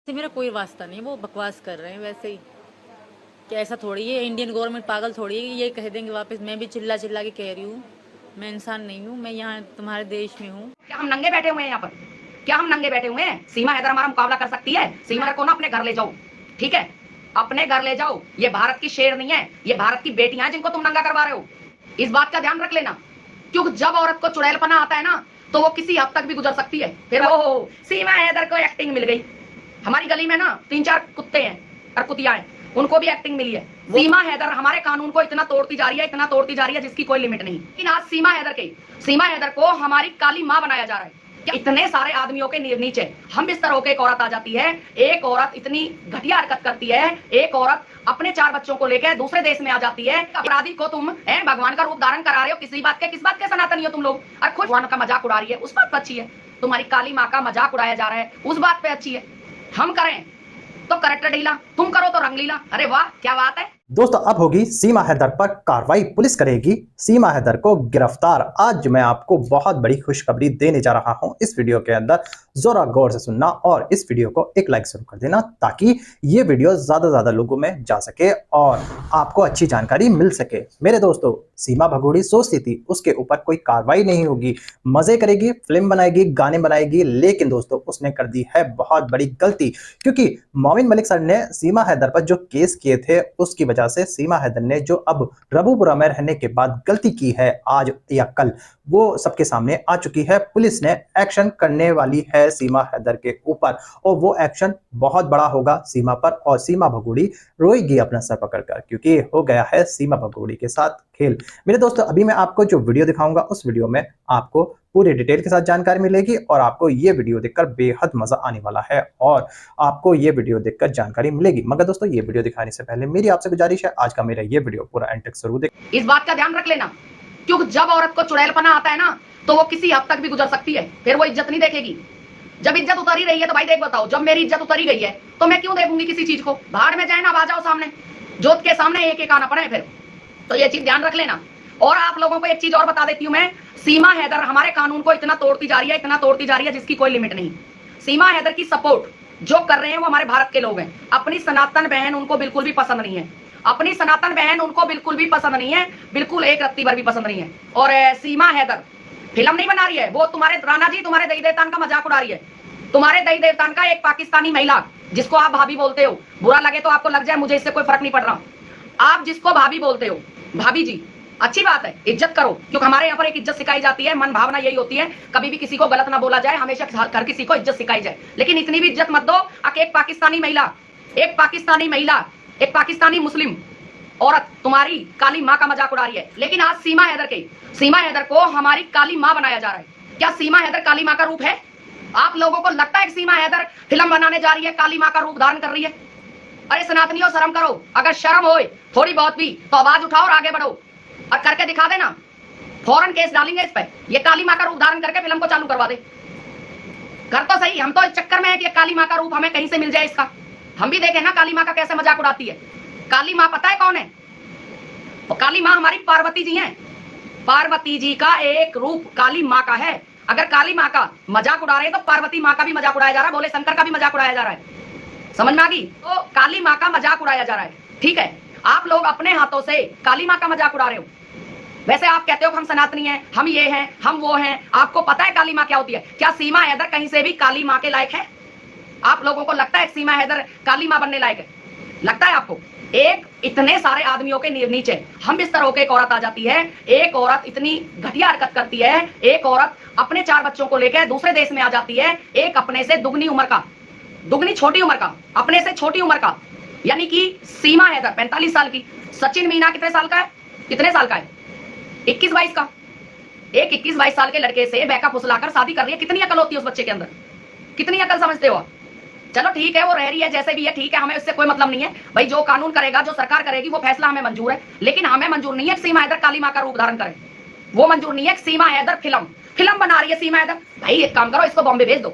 से मेरा कोई वास्ता नहीं, वो बकवास कर रहे हैं वैसे ही। क्या ऐसा थोड़ी है, इंडियन गवर्नमेंट पागल थोड़ी है कि ये कह देंगे वापस। मैं भी चिल्ला चिल्ला के कह रही हूँ, मैं इंसान नहीं हूँ, मैं यहाँ तुम्हारे देश में हूँ। क्या हम नंगे बैठे हुए हैं यहाँ पर? क्या हम नंगे बैठे हुए हैं? सीमा हैदर हमारा मुकाबला कर सकती है। सीमा को ना अपने घर ले जाओ, ठीक है? अपने घर ले जाओ। ये भारत की शेर नहीं है, ये भारत की बेटियां हैं जिनको तुम नंगा करवा रहे हो। इस बात का ध्यान रख लेना, क्योंकि जब औरत को चुड़ैलपना आता है ना, तो वो किसी हद तक भी गुजर सकती है। फिर वो सीमा हैदर को एक्टिंग मिल गई। हमारी गली में ना 3-4 कुत्ते हैं और कुतिया हैं, उनको भी एक्टिंग मिली है। सीमा हैदर हमारे कानून को इतना तोड़ती जा रही है, इतना तोड़ती जा रही है जिसकी कोई लिमिट नहीं। लेकिन आज सीमा हैदर को हमारी काली माँ बनाया जा रहा है। क्या इतने सारे आदमियों के नीचे हम बिस्तर होकर एक औरत आ जाती है, एक औरत इतनी घटिया हरकत करती है, एक औरत अपने 4 बच्चों को लेकर दूसरे देश में आ जाती है। अपराधी को तुम भगवान का रूप धारण करा रहे हो। किस बात के सनातनी हो तुम लोग? और खुद भगवान का मजाक उड़ा रही है, उस बात पर अच्छी है। तुम्हारी काली माँ का मजाक उड़ाया जा रहा है, उस बात पे अच्छी है। हम करें तो करैक्टर ढीला, तुम करो तो रंगलीला। अरे वाह, क्या बात है। दोस्तों, अब होगी सीमा हैदर पर कार्रवाई, पुलिस करेगी सीमा हैदर को गिरफ्तार। आज मैं आपको बहुत बड़ी खुशखबरी देने जा रहा हूं। इस वीडियो के अंदर जरा गौर से सुनना और इस वीडियो को एक लाइक जरूर कर देना, ताकि ये वीडियो ज्यादा लोगों में जा सके और आपको अच्छी जानकारी मिल सके। मेरे दोस्तों, सीमा भगोड़ी सोचती थी उसके ऊपर कोई कार्रवाई नहीं होगी, मजे करेगी, फिल्म बनाएगी, गाने बनाएगी, लेकिन दोस्तों उसने कर दी है बहुत बड़ी गलती। क्योंकि मोमिन मलिक सर ने सीमा हैदर पर जो केस किए थे, उसकी वजह से सीमा हैदर ने जो अब रबूपुरा में रहने के बाद गलती की है, आज या कल वो सबके सामने आ चुकी है। पुलिस ने एक्शन करने वाली है सीमा हैदर के ऊपर, और वो एक्शन बहुत बड़ा होगा सीमा पर, और सीमा भगोड़ी रोएगी अपना सर पकड़कर, क्योंकि हो गया है सीमा भगोड़ी के साथ खेल। मेरे दोस्तों, अभी मैं आपको जो वीडियो दिखाऊंगा, उस वीडियो में आपको पूरी डिटेल के साथ जानकारी मिलेगी और आपको ये वीडियो देखकर बेहद मजा आने वाला है और आपको ये वीडियो देखकर जानकारी मिलेगी। मगर दोस्तों, ये वीडियो दिखाने से पहले मेरी आपसे गुजारिश है, आज का मेरा ये वीडियो पूरा एंड तक जरूर देखें। इस बात का ध्यान रख लेना, क्योंकि जब औरत को चुड़ैलपना आता है ना, तो वो किसी हद तक भी गुजर सकती है। फिर वो इज्जत नहीं देखेगी। जब इज्जत उतरी रही है तो भाई देख बताओ, जब मेरी इज्जत उतरी गई है तो मैं क्यों देखूंगी किसी चीज को? भाड़ में जाए ना, आ जाओ सामने, जोत के सामने एक एक आना पड़े। फिर तो ये चीज ध्यान रख लेना। और आप लोगों को एक चीज और बता देती हूं मैं, सीमा हैदर हमारे कानून को इतना तोड़ती जा रही है जिसकी कोई लिमिट नहीं। सीमा हैदर की सपोर्ट जो कर रहे हैं वो हमारे भारत के लोग हैं। अपनी सनातन बहन उनको बिल्कुल भी पसंद नहीं है, अपनी सनातन बहन उनको बिल्कुल भी पसंद नहीं है, बिल्कुल एक रत्ती भर भी पसंद नहीं है। और सीमा हैदर फिल्म नहीं बना रही है, वो तुम्हारे राणा जी तुम्हारे दही देवतान का मजाक उड़ा रही है। तुम्हारे दही देवतान का एक पाकिस्तानी महिला, जिसको आप भाभी बोलते हो, बुरा लगे तो आपको लग जाए, मुझे इससे कोई फर्क नहीं पड़ रहा। आप जिसको भाभी बोलते हो, भाभी जी, अच्छी बात है, इज्जत करो, क्योंकि हमारे यहाँ पर एक इज्जत सिखाई जाती है। मन भावना यही होती है, कभी भी किसी को गलत ना बोला जाए, हमेशा हर किसी को इज्जत सिखाई जाए। लेकिन इतनी भी इज्जत मत दो एक पाकिस्तानी महिला, एक पाकिस्तानी मुस्लिम औरत तुम्हारी काली माँ का मजाक उड़ा रही है। लेकिन आज सीमा हैदर को हमारी काली माँ बनाया जा रहा है। क्या सीमा हैदर काली माँ का रूप है? आप लोगों को लगता है कि सीमा हैदर फिल्म बनाने जा रही है, काली माँ का रूप धारण कर रही है? अरे सनातनियों, शर्म करो। अगर शर्म हो थोड़ी बहुत भी तो आवाज उठाओ और आगे बढ़ो और करके दिखा देना। फौरन केस डालेंगे इस पे। ये काली माँ का रूप धारण करके फिल्म को चालू करवा दे। कर तो सही, हम तो इस चक्कर में है कि काली माँ का रूप हमें कहीं से मिल जाए इसका। हम भी देखें ना काली माँ का कैसे मजाक उड़ाती है। काली माँ पता है कौन है? और काली माँ हमारी पार्वती जी हैं। पार्वती जी का एक रूप काली माँ का है। अगर काली माँ का मजाक उड़ा रहे हैं तो पार्वती माँ का भी मजाक उड़ाया जा रहा है, भोले शंकर का भी मजाक उड़ाया जा रहा है। समझ में आ गई? तो काली माँ का मजाक उड़ाया जा रहा है, ठीक है? आप लोग अपने हाथों से काली माँ का मजाक उड़ा रहे हो। वैसे आप कहते हो कि हम सनातनी हैं, हम ये हैं, हम वो हैं। आपको पता है काली माँ क्या होती है? क्या सीमा हैदर कहीं से भी काली माँ के लायक है? आप लोगों को लगता है सीमा हैदर काली माँ बनने लायक है? लगता है आपको? एक इतने सारे आदमियों के नीचे हम बिस्तर होकर एक औरत आ जाती है, एक औरत इतनी घटिया हरकत करती है, एक औरत अपने 4 बच्चों को लेकर दूसरे देश में आ जाती है, एक अपने से दुगनी छोटी उम्र का, अपने से छोटी उम्र का, यानी कि सीमा हैदर 45 साल की, सचिन मीना कितने साल का है? 21-22 का। एक 21-22 साल के लड़के से बहका फुसलाकर शादी कर रही है। कितनी अकल होती है उस बच्चे के अंदर? कितनी अकल समझते हो? चलो ठीक है, वो रह रही है जैसे भी है, ठीक है, हमें उससे कोई मतलब नहीं है भाई। जो कानून करेगा, जो सरकार करेगी, वो फैसला हमें मंजूर है। लेकिन हमें मंजूर नहीं है सीमा हैदर काली माँ का रूप धारण करे। वो मंजूर नहीं है। सीमा हैदर फिल्म बना रही है। सीमा हैदर, भाई एक काम करो, इसको बॉम्बे भेज दो।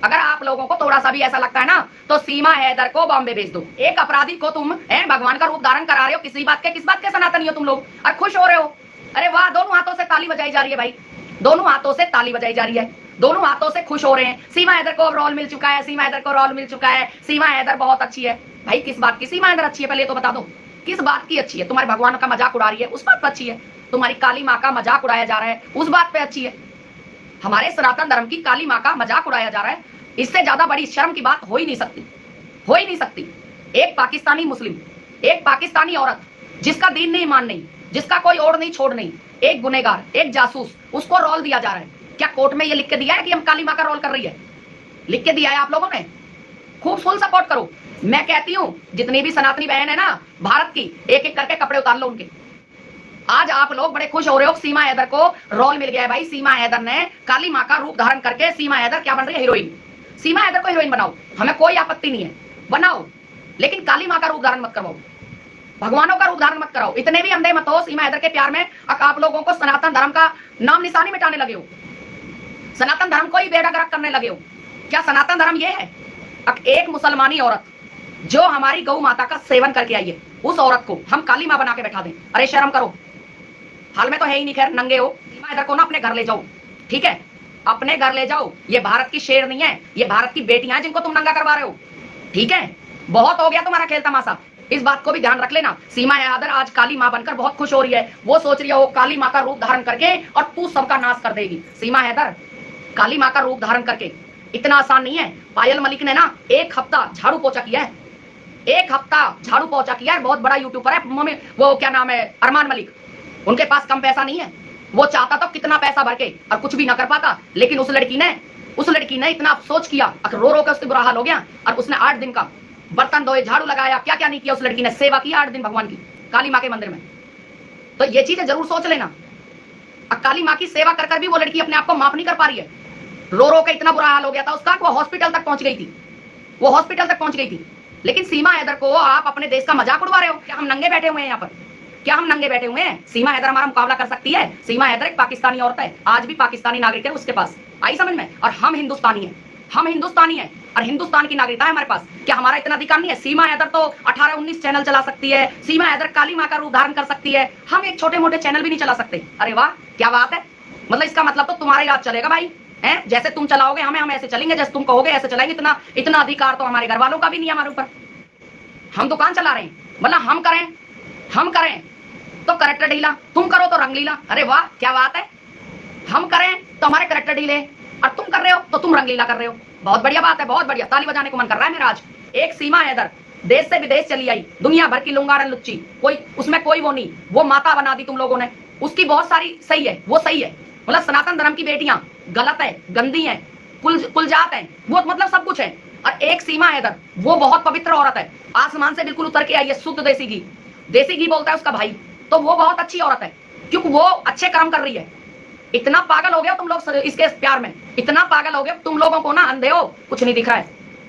अगर आप लोगों को थोड़ा सा भी ऐसा लगता है ना, तो सीमा हैदर को बॉम्बे भेज दो। एक अपराधी को तुम भगवान का रूप धारण करा रहे हो। किस बात के सनातनी हो तुम लोग? और खुश हो रहे हो? अरे वाह, दोनों हाथों से ताली बजाई जा रही है भाई, दोनों हाथों से ताली बजाई जा रही है। दोनों हाथों से खुश हो रहे हैं। सीमा हैदर को अब रोल मिल चुका है, सीमा हैदर को रोल मिल चुका है, सीमा हैदर बहुत अच्छी है। भाई किस बात की सीमा हैदर अच्छी है, पहले तो बता दो किस बात की अच्छी है? तुम्हारे भगवान का मजाक उड़ा रही है, उस बात पर अच्छी है। तुम्हारी काली माँ का मजाक उड़ाया जा रहा है, उस बात पे अच्छी है। हमारे सनातन धर्म की काली माँ का मजाक उड़ाया जा रहा है, इससे ज्यादा बड़ी शर्म की बात हो ही नहीं सकती, हो ही नहीं सकती। एक पाकिस्तानी मुस्लिम, एक पाकिस्तानी औरत जिसका दीन नहीं ईमान नहीं, जिसका कोई ओढ़ नहीं छोड़ नहीं, एक गुनेगार, एक जासूस, उसको रोल दिया जा रहा है। क्या कोर्ट में ये लिख के दिया है कि हम काली माँ का रोल कर रही है? लिख के दिया है आप लोगों ने? खूब फुल सपोर्ट करो। मैं कहती हूं जितनी भी सनातनी बहन है ना भारत की, एक एक करके कपड़े उतार लो उनके। आज आप लोग बड़े खुश हो रहे हो, सीमा हैदर को रोल मिल गया है। भाई सीमा हैदर ने काली माँ का रूप धारण करके, सीमा हैदर क्या बन रही है? हीरोइन। सीमा हैदर को हीरोइन बनाओ, हमें कोई आपत्ति नहीं है, बनाओ, लेकिन काली माँ का रूप धारण मत करवाओ, भगवानों का रूप धारण मत कराओ। इतने भी अंधे मत हो सीमा हैदर के प्यार में, आप लोगों को सनातन धर्म का नाम निशानी मिटाने लगे हो, सनातन धर्म को ही बेड़ागर्क करने लगे हो। क्या सनातन धर्म ये है? एक मुसलमानी औरत जो हमारी गौ माता का सेवन करके आई है, उस औरत को हम काली माँ बना के बैठा दें? अरे शर्म करो। हाल में तो है ही नहीं, खैर नंगे हो। सीमा हैदर को ना अपने घर ले जाओ, ठीक है, अपने घर ले जाओ। ये भारत की शेर नहीं है, ये भारत की बेटियां हैं जिनको तुम नंगा करवा रहे हो, ठीक है? बहुत हो गया तुम्हारा खेल तमाशा, इस बात को भी ध्यान रख लेना। सीमा हैदर आज काली माँ बनकर बहुत खुश हो रही है, वो सोच रही है वो काली माँ का रूप धारण करके और तू सबका नाश कर देगी। सीमा हैदर काली माँ का रूप धारण करके इतना आसान नहीं है। पायल मलिक ने ना 1 हफ्ता झाड़ू पोछा किया है, 1 हफ्ता झाड़ू पोछा किया है। बहुत बड़ा यूट्यूबर है वो, क्या नाम है, अरमान मलिक। उनके पास कम पैसा नहीं है, वो चाहता तो कितना पैसा भर के और कुछ भी ना कर पाता, लेकिन उस लड़की ने इतना अफसोस किया, रो रो के उसके बुरा हाल हो गया, और उसने 8 दिन का बर्तन धोए, झाड़ू लगाया, क्या क्या नहीं किया उस लड़की ने, सेवा की 8 दिन भगवान की, काली माँ के मंदिर में। तो ये चीजें जरूर सोच लेना। काली माँ की सेवा कर भी वो लड़की अपने आप को माफ नहीं कर पा रही है, रो रो के इतना बुरा हाल हो गया था उसका, वो हॉस्पिटल तक पहुंच गई थी, वो हॉस्पिटल तक पहुंच गई थी। लेकिन सीमा हैदर को आप अपने देश का मजाक उड़वा रहे हो। क्या हम नंगे बैठे हुए हैं यहाँ पर? क्या हम नंगे बैठे हुए हैं? सीमा हैदर हमारा मुकाबला कर सकती है? सीमा हैदर एक पाकिस्तानी औरत है, आज भी पाकिस्तानी नागरिक है उसके पास, आई समझ में? और हम हिंदुस्तानी हैं, हम हिंदुस्तानी हैं और हिंदुस्तान की नागरिकता है हमारे पास। क्या हमारा इतना अधिकार नहीं है? सीमा हैदर तो 18-19 चैनल चला सकती है, सीमा हैदर काली माँ का रूप धारण कर सकती है, हम एक छोटे मोटे चैनल भी नहीं चला सकते। अरे वाह, क्या बात है। मतलब इसका मतलब तो तुम्हारा ही राज चलेगा भाई, हैं? जैसे तुम चलाओगे हम ऐसे चलेंगे, जैसे तुम कहोगे ऐसे चलाएंगे। इतना अधिकार तो हमारे घर वालों का भी नहीं है हमारे ऊपर। हम दुकान चला रहे हैं, मतलब हम करें तो करेक्टर ढीला, तुम करो तो रंग लीला। अरे वाह, क्या बात है। हम करें तो हमारे करेक्टर ढीले, और तुम कर रहे हो तो तुम रंग लीला कर रहे हो। बहुत बढ़िया बात है, बहुत बढ़िया, ताली बजाने को मन कर रहा है मेरा आज। एक सीमा हैदर देश से विदेश चली आई, दुनिया भर की लुंगारन लुच्ची, कोई उसमें कोई वो नहीं, वो माता बना दी तुम लोगों ने। उसकी बहुत सारी सही है, वो सही है, मतलब सनातन धर्म की बेटियां गलत है, गंदी है, कुलजात है, वो मतलब सब कुछ है। और एक सीमा हैदर, वो बहुत पवित्र औरत है, आसमान से बिल्कुल उतर के आई है, शुद्ध देसी घी बोलता है उसका भाई, तो वो बहुत अच्छी औरत है क्योंकि वो अच्छे काम कर रही है। इतना पागल हो गया तुम लोग इसके प्यार में, इतना पागल हो गया तुम लोगों को ना, अंधे हो, कुछ नहीं दिख रहा है।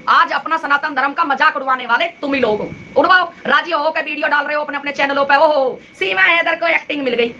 आज अपना सनातन धर्म का मजाक उड़वाने वाले तुम ही लोग हो, उड़वाओ, राजी हो के वीडियो डाल रहे हो अपने अपने चैनलों पे। ओहो, सीमा हैदर को एक्टिंग मिल गई।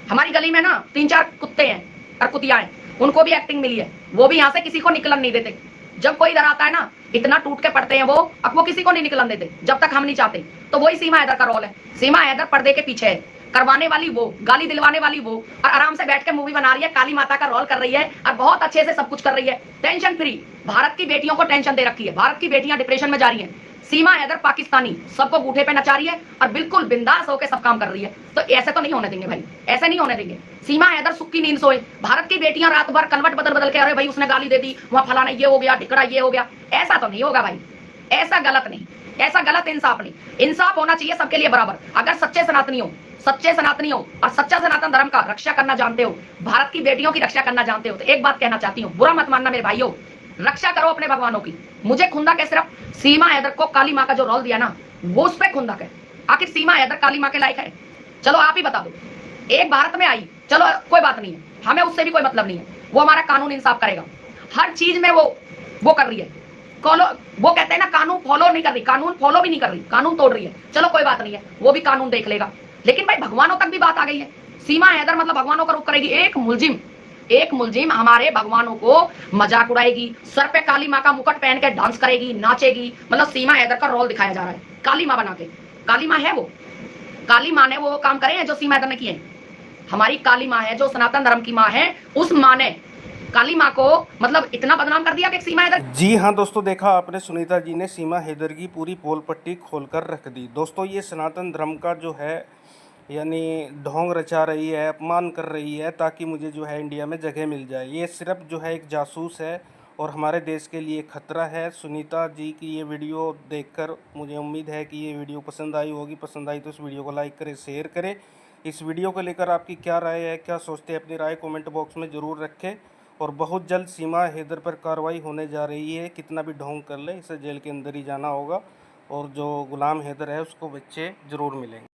हमारी गली में ना 3-4 कुत्ते हैं और कुतियां हैं, उनको भी एक्टिंग मिली है, वो भी यहाँ से किसी को निकलन नहीं देते। जब कोई इधर आता है ना, इतना टूट के पड़ते हैं वो, अब वो किसी को नहीं निकलन देते जब तक हम नहीं चाहते। तो वही सीमा हैदर का रोल है। सीमा हैदर पर्दे के पीछे है, करवाने वाली वो, गाली दिलवाने वाली वो, और आराम से बैठ के मूवी बना रही है, काली माता का रोल कर रही है और बहुत अच्छे से सब कुछ कर रही है, टेंशन फ्री। भारत की बेटियों को टेंशन दे रखी है, भारत की बेटियां डिप्रेशन में जा रही हैं। सीमा हैदर पाकिस्तानी सबको गूठे पे नचा रही है और बिल्कुल बिंदास होकर सब काम कर रही है। तो ऐसे तो नहीं होने देंगे भाई, ऐसे नहीं होने देंगे। सीमा हैदर सुख की नींद सोए। भारत की बेटियां रात भर कलवट बदल के, अरे भाई उसने गाली दे दी, वहां फलाना ये हो गया, ढिकड़ा ये हो गया, ऐसा तो नहीं होगा भाई, ऐसा गलत नहीं, ऐसा गलत इंसाफ नहीं। इंसाफ होना चाहिए सबके लिए बराबर। अगर सच्चे सनातनी हो और सच्चा सनातन धर्म का रक्षा करना जानते हो, भारत की बेटियों की रक्षा करना जानते हो, तो एक बात कहना चाहती हूँ, बुरा मत मानना मेरे भाइयों, रक्षा करो अपने भगवानों की। मुझे खुंदक है सिर्फ सीमा हैदर को काली माँ का जो रोल दिया ना, वो उस पर खुंदक है। आखिर सीमा हैदर काली माँ के लायक है? चलो आप ही बता दो। एक भारत में आई, चलो कोई बात नहीं है, हमें उससे भी कोई मतलब नहीं है, वो हमारा कानून इंसाफ करेगा। हर चीज में वो कर रही है, वो कहते हैं ना कानून फॉलो नहीं कर रही, कानून फॉलो भी नहीं कर रही, कानून तोड़ रही है। चलो कोई बात नहीं है, वो भी कानून देख लेगा। लेकिन भाई भगवानों तक भी बात आ गई है। सीमा हैदर मतलब भगवानों का रूप करेगी। एक मुलजिम हमारे भगवानों को मजाक उड़ाएगी, सर पे काली माँ का मुकुट पहन के डांस करेगी, नाचेगी, मतलब सीमा हैदर का रोल दिखाया जा रहा है काली माँ बना के। काली माँ है वो, काली माँ ने वो काम करे हैं जो सीमा हैदर ने किए। हमारी काली माँ है जो सनातन धर्म की माँ है, उस माँ ने काली माँ को मतलब इतना बदनाम कर दिया कि सीमा हैदर। जी हाँ दोस्तों, देखा आपने, सुनीता जी ने सीमा हैदर की पूरी पोल पट्टी खोलकर रख दी। दोस्तों ये सनातन धर्म का जो है यानी ढोंग रचा रही है, अपमान कर रही है ताकि मुझे जो है इंडिया में जगह मिल जाए। ये सिर्फ जो है एक जासूस है और हमारे देश के लिए खतरा है। सुनीता जी की ये वीडियो देखकर मुझे उम्मीद है कि ये वीडियो पसंद आई होगी। पसंद आई तो इस वीडियो को लाइक करें, शेयर करें। इस वीडियो को लेकर आपकी क्या राय है, क्या सोचते हैं, अपनी राय कमेंट बॉक्स में ज़रूर रखें। और बहुत जल्द सीमा हैदर पर कार्रवाई होने जा रही है। कितना भी ढोंग कर ले, इसे जेल के अंदर ही जाना होगा और जो गुलाम हैदर है उसको बच्चे ज़रूर मिलेंगे।